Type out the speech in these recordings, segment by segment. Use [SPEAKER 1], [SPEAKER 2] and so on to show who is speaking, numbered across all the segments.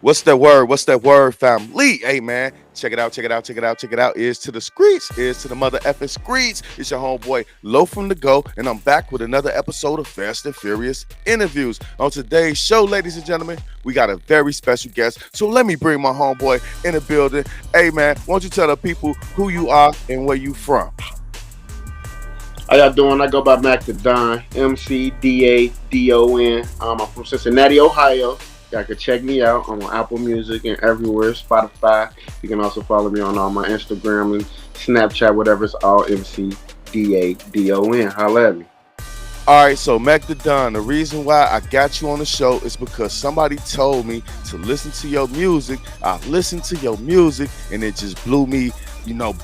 [SPEAKER 1] What's that word? What's that word, family? Hey, man, check it out, check it out, check it out, check it out. Is to the streets, is to the mother effing streets. It's your homeboy, Low from the Go, and I'm back with another episode of Fast and Furious Interviews. On today's show, ladies and gentlemen, we got a very special guest. So let me bring my homeboy in the building. Hey, man, won't you tell the people who you are and where you from?
[SPEAKER 2] How y'all doing? I go by Mac the Don, MCDADON. I'm from Cincinnati, Ohio. Y'all can check me out. I'm on Apple Music and everywhere, Spotify. You can also follow me on all my Instagram and Snapchat, whatever. It's all MCDADON. Holla at me.
[SPEAKER 1] All right, so Mac the Don, the reason why I got you on the show is because somebody told me to listen to your music. I listened to your music and it just blew me,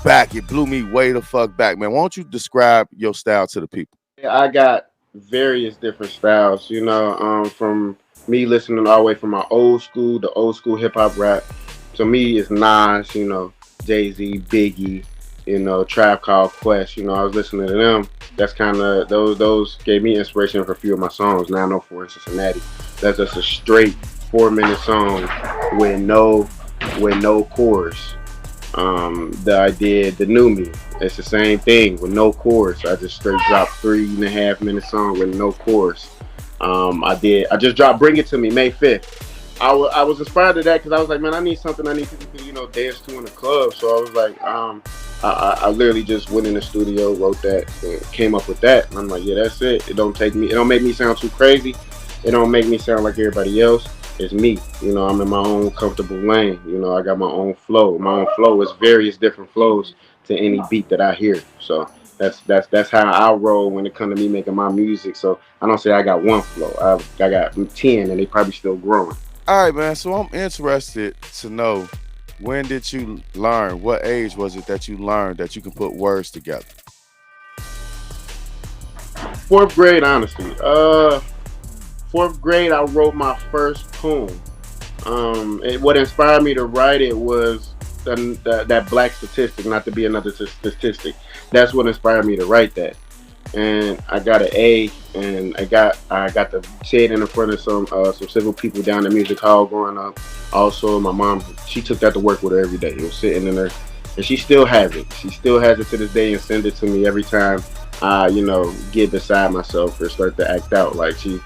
[SPEAKER 1] back. It blew me way the fuck back, man. Why don't you describe your style to the people?
[SPEAKER 2] I got various different styles, from me listening all the way from my old school hip hop rap. To me, it's Nas, Jay Z, Biggie, Tribe Called Quest. I was listening to them. That's kind of those gave me inspiration for a few of my songs. 904 in Cincinnati. That's just a straight 4 minute song with no chorus. That I did the new me. It's the same thing with no chorus. I just straight dropped 3.5 minute song with no chorus. I just dropped Bring It To Me May 5th. I was inspired to that because I was like, man, I need something I need people to, dance to in the club. So I was like, I literally just went in the studio, wrote that, and came up with that. And I'm like, yeah, that's it. It don't make me sound too crazy. It don't make me sound like everybody else. It's me. I'm in my own comfortable lane. I got my own flow. My own flow is various different flows to any beat that I hear. So that's how I roll when it comes to me making my music. So I don't say I got one flow. I got 10, and they probably still growing.
[SPEAKER 1] All right, man. So I'm interested to know, when did you learn? What age was it that you learned that you can put words together?
[SPEAKER 2] Fourth grade, honestly. Fourth grade, I wrote my first poem. What inspired me to write it was that black statistic, not to be another statistic. That's what inspired me to write that. And I got an A, and I got to say it in front of some civil people down at Music Hall growing up. Also, my mom, she took that to work with her every day. It was sitting in her, and she still has it. She still has it to this day and send it to me every time I, get beside myself or start to act out. Like she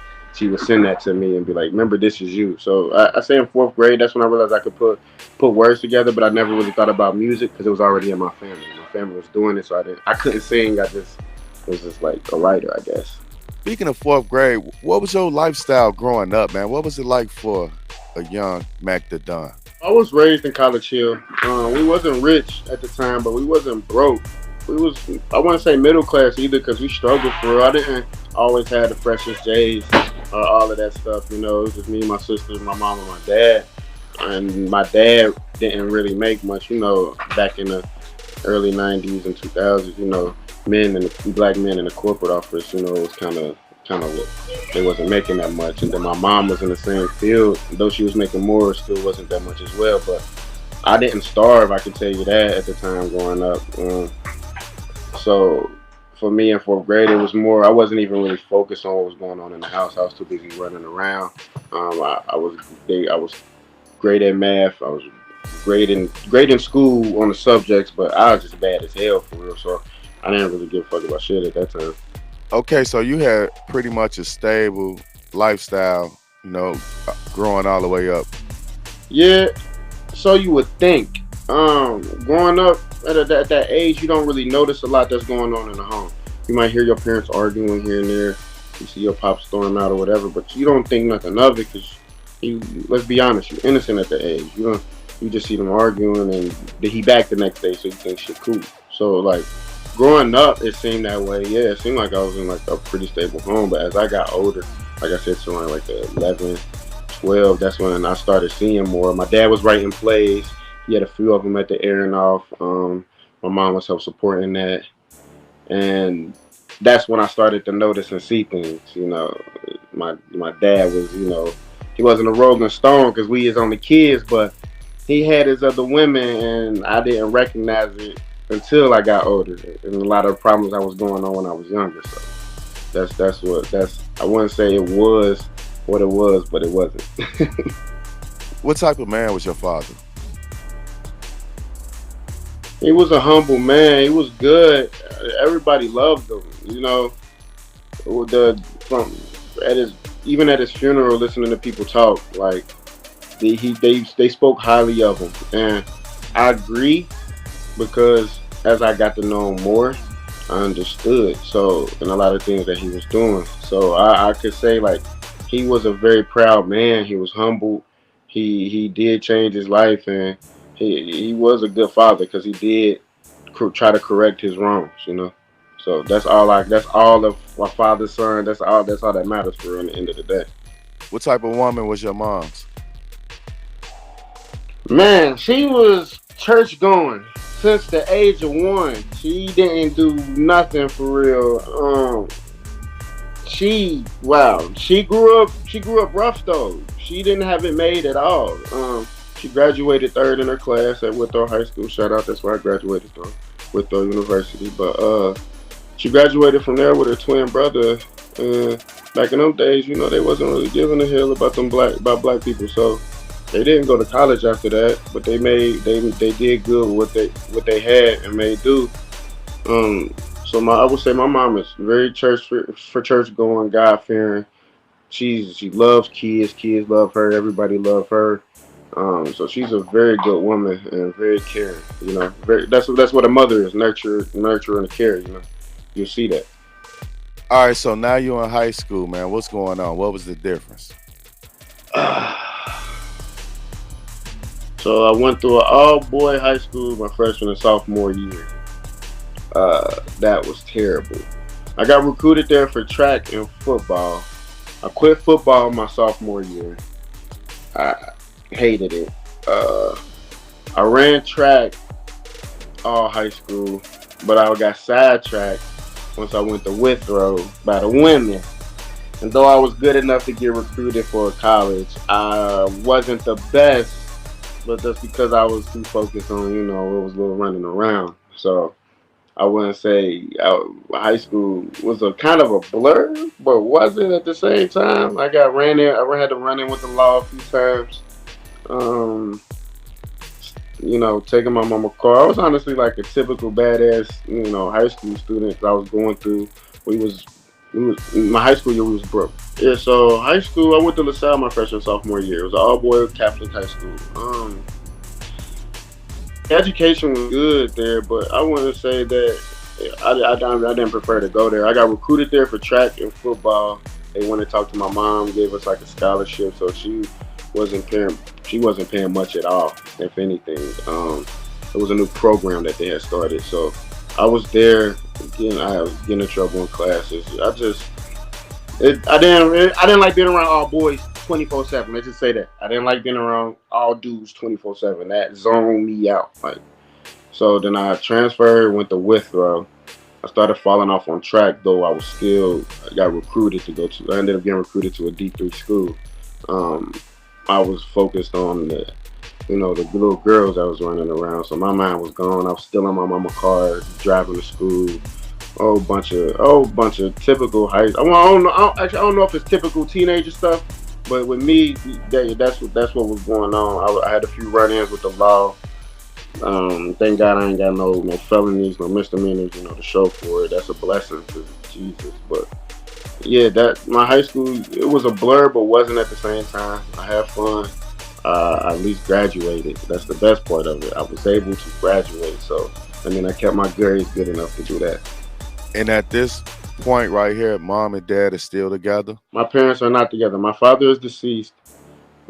[SPEAKER 2] would send that to me and be like, "Remember, this is you." So I say in fourth grade, that's when I realized I could put words together. But I never really thought about music because it was already in my family. My family was doing it, so I couldn't sing. I just was just like a writer, I guess.
[SPEAKER 1] Speaking of fourth grade, what was your lifestyle growing up, man? What was it like for a young Mac the Don?
[SPEAKER 2] I was raised in College Hill. We wasn't rich at the time, but we wasn't broke. We was, I wouldn't say middle class either, because we struggled for real. I didn't always have the freshest J's or all of that stuff. It was just me, my sisters, my mom, and my dad. And my dad didn't really make much. Back in the early '90s and 2000s. Black men in the corporate office. It was kind of they wasn't making that much. And then my mom was in the same field, though she was making more, still wasn't that much as well. But I didn't starve, I can tell you that, at the time growing up. So for me in fourth grade, it was more. I wasn't even really focused on what was going on in the house. I was too busy running around. I was great at math. I was great in school on the subjects, but I was just bad as hell for real. So I didn't really give a fuck about shit at that time.
[SPEAKER 1] Okay, so you had pretty much a stable lifestyle, growing all the way up.
[SPEAKER 2] Yeah. So you would think. Growing up at that age, you don't really notice a lot that's going on in the home. You might hear your parents arguing here and there. You see your pop storm out or whatever, but you don't think nothing of it because you. Let's be honest, you're innocent at the age. You don't. You just see them arguing, and he back the next day, so you think shit cool. So like, growing up, it seemed that way. Yeah, it seemed like I was in like a pretty stable home. But as I got older, like I said, so around like the 11, 12, that's when I started seeing more. My dad was writing plays. He had a few of them at the airing off. My mom was help supporting that, and that's when I started to notice and see things. My dad was, he wasn't a Rolling Stone because we is only kids, but he had his other women, and I didn't recognize it until I got older, and a lot of problems I was going on when I was younger. So that's I wouldn't say it was what it was, but it wasn't.
[SPEAKER 1] What type of man was your father?
[SPEAKER 2] He was a humble man. He was good. Everybody loved him. The from at his even at his funeral, listening to people talk, like they spoke highly of him, and I agree because as I got to know him more, I understood. So, and a lot of things that he was doing. So I could say like he was a very proud man. He was humble. He did change his life, and he was a good father because he did try to correct his wrongs. So that's all of my father's son. That's all that matters for real in the end of the day.
[SPEAKER 1] What type of woman was your mom's?
[SPEAKER 2] Man, she was church going since the age of 1. She didn't do nothing for real. She grew up rough though. She didn't have it made at all. She graduated third in her class at Withrow High School. Shout out, that's where I graduated from, Withrow University. But she graduated from there with her twin brother. Back in them days, they wasn't really giving a hell about about black people. So they didn't go to college after that, but they did good with what they had and made do. Um, so I would say my mom is very church for church going, God fearing. She loves kids. Kids love her. Everybody love her. So she's a very good woman and very caring. That's what a mother is: nurture and care. You'll see that.
[SPEAKER 1] All right, so now you're in high school, man. What's going on? What was the difference?
[SPEAKER 2] So I went through an all boy high school my freshman and sophomore year. That was terrible. I got recruited there for track and football. I quit football my sophomore year. I hated it. I ran track all high school, but I got sidetracked once I went to Withrow by the women. And though I was good enough to get recruited for college, I wasn't the best, but that's because I was too focused on, it was a little running around. So I wouldn't say high school was a kind of a blur, but wasn't at the same time. I got ran in. I had to run in with the law a few times. Um, taking my mama car. I was honestly like a typical badass, high school student that I was going through. We was, we was in my high school year. We was broke. Yeah, so high school. I went to LaSalle my freshman sophomore year. It was an all boy Catholic high school. Education was good there, but I wouldn't say that I didn't prefer to go there. I got recruited there for track and football. They wanted to talk to my mom, gave us like a scholarship, so wasn't paying she wasn't paying much at all, if anything. It was a new program that they had started, so I was there. Again, I was getting in trouble in classes. I didn't like being around all boys 24/7. Let's just say that I didn't like being around all dudes 24/7. That zoned me out. Like, so then I transferred, went to Withrow. I started falling off on track, though I got recruited to go to. I ended up getting recruited to a D3 school. Um, I was focused on the little girls I was running around. So my mind was gone. I was still in my mama car, driving to school. Oh, bunch of typical high. I don't know. Actually, I don't know if it's typical teenager stuff, but with me, that's what was going on. I had a few run-ins with the law. Thank God I ain't got no felonies, no misdemeanors, to show for it. That's a blessing to Jesus. But yeah, that my high school, it was a blur, but wasn't at the same time. I had fun. I at least graduated. That's the best part of it. I was able to graduate, so I kept my grades good enough to do that.
[SPEAKER 1] And at this point right here, mom and dad are still together.
[SPEAKER 2] My parents are not together. My father is deceased.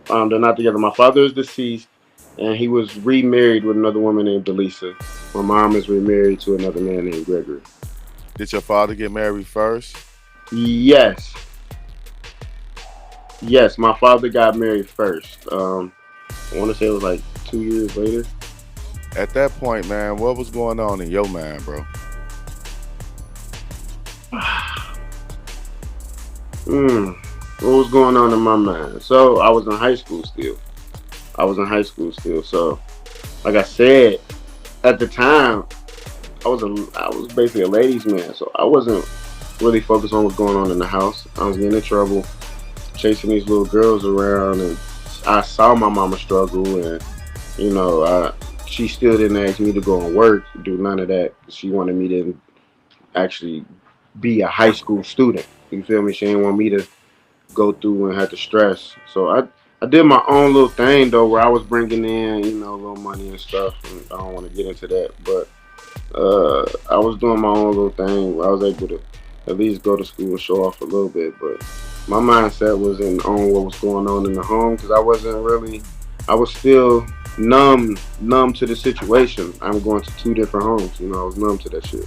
[SPEAKER 2] They're not together. My father is deceased, and he was remarried with another woman named Delisa. My mom is remarried to another man named Gregory.
[SPEAKER 1] Did your father get married first?
[SPEAKER 2] Yes, yes. My father got married first. I want to say it was like 2 years later.
[SPEAKER 1] At that point, man, what was going on in your mind, bro?
[SPEAKER 2] Hmm. What was going on in my mind? So I was in high school still. I was in high school still. So, like I said, at the time, I was basically a ladies' man. So I wasn't really focused on what's going on in the house. I was getting in trouble, chasing these little girls around and I saw my mama struggle, and you know, she still didn't ask me to go and work, do none of that. She wanted me to actually be a high school student. You feel me? She didn't want me to go through and have to stress. So I did my own little thing though, where I was bringing in, you know, a little money and stuff. And I don't want to get into that, but I was doing my own little thing. Where I was able to at least go to school and show off a little bit, but my mindset wasn't on what was going on in the home because I wasn't really. I was still numb to the situation. I'm going to two different homes. You know, I was numb to that shit.